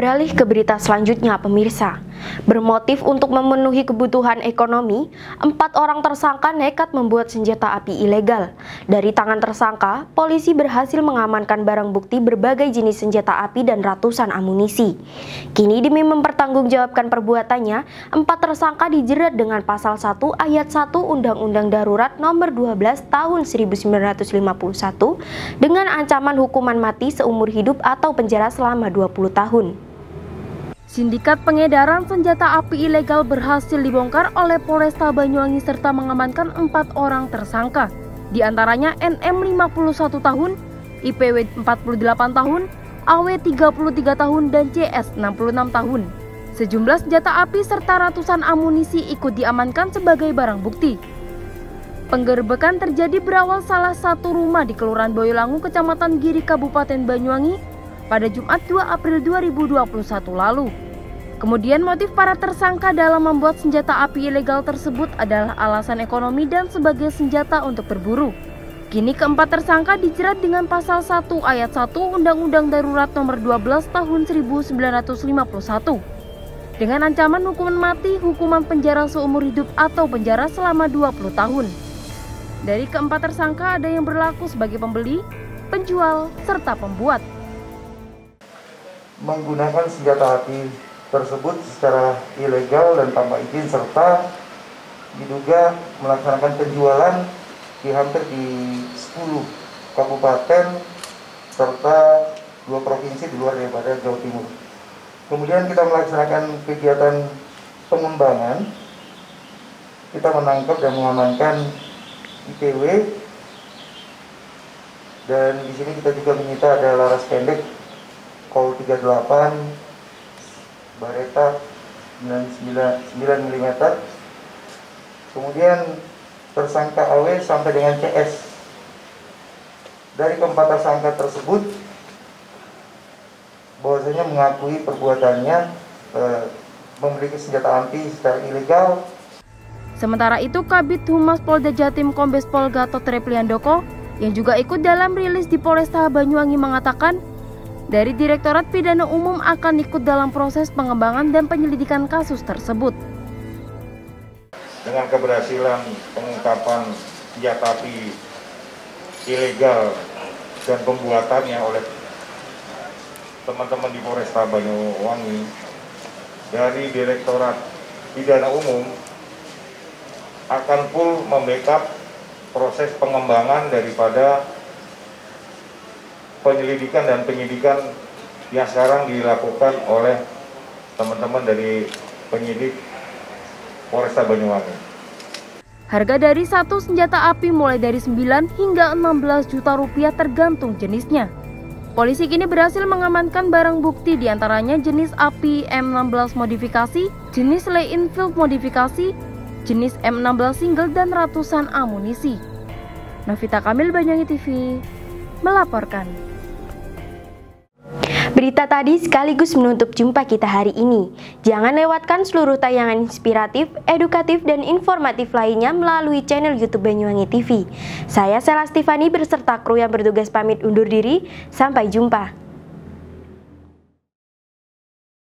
Beralih ke berita selanjutnya, pemirsa. Bermotif untuk memenuhi kebutuhan ekonomi, 4 orang tersangka nekat membuat senjata api ilegal. Dari tangan tersangka, polisi berhasil mengamankan barang bukti berbagai jenis senjata api dan ratusan amunisi. Kini demi mempertanggungjawabkan perbuatannya, 4 tersangka dijerat dengan pasal 1 ayat 1 Undang-Undang Darurat Nomor 12 Tahun 1951 dengan ancaman hukuman mati seumur hidup atau penjara selama 20 tahun. Sindikat pengedaran senjata api ilegal berhasil dibongkar oleh Polresta Banyuwangi serta mengamankan 4 orang tersangka. Di antaranya NM 51 tahun, IPW 48 tahun, AW 33 tahun, dan CS 66 tahun. Sejumlah senjata api serta ratusan amunisi ikut diamankan sebagai barang bukti. Penggerbekan terjadi berawal salah satu rumah di Kelurahan Boyolangu, Kecamatan Giri, Kabupaten Banyuwangi pada Jumat 2 April 2021 lalu. Kemudian motif para tersangka dalam membuat senjata api ilegal tersebut adalah alasan ekonomi dan sebagai senjata untuk berburu. Kini keempat tersangka dijerat dengan pasal 1 ayat 1 Undang-Undang Darurat Nomor 12 Tahun 1951 dengan ancaman hukuman mati, hukuman penjara seumur hidup atau penjara selama 20 tahun. Dari keempat tersangka ada yang berlaku sebagai pembeli, penjual, serta pembuat. Menggunakan senjata api tersebut secara ilegal dan tanpa izin serta diduga melaksanakan penjualan di hampir di 10 kabupaten serta 2 provinsi di luar daripada Jawa Timur. Kemudian kita melaksanakan kegiatan pengembangan, kita menangkap dan mengamankan IPW, dan di sini kita juga menyita ada laras pendek Kol 38, Bareta 9 mm. Kemudian tersangka AW sampai dengan CS. Dari keempat tersangka tersebut bahwasanya mengakui perbuatannya memiliki senjata api secara ilegal. Sementara itu, Kabid Humas Polda Jatim Kombes Pol Gatot Repliandoko yang juga ikut dalam rilis di Polresta Banyuwangi mengatakan dari Direktorat Pidana Umum akan ikut dalam proses pengembangan dan penyelidikan kasus tersebut. Dengan keberhasilan pengungkapan senjata api ilegal dan pembuatannya oleh teman-teman di Polresta Banyuwangi, dari Direktorat Pidana Umum akan full membackup proses pengembangan daripada penyelidikan dan penyidikan yang sekarang dilakukan oleh teman-teman dari penyidik Polresta Banyuwangi. Harga dari satu senjata api mulai dari 9 hingga 16 juta rupiah tergantung jenisnya. Polisi kini berhasil mengamankan barang bukti diantaranya jenis api M16 modifikasi, jenis Leinfield modifikasi, jenis M16 single, dan ratusan amunisi. Novita Kamil, Banyuwangi TV, melaporkan. Berita tadi sekaligus menutup jumpa kita hari ini. Jangan lewatkan seluruh tayangan inspiratif, edukatif, dan informatif lainnya melalui channel YouTube Banyuwangi TV. Saya Sela Stifani beserta kru yang bertugas pamit undur diri. Sampai jumpa.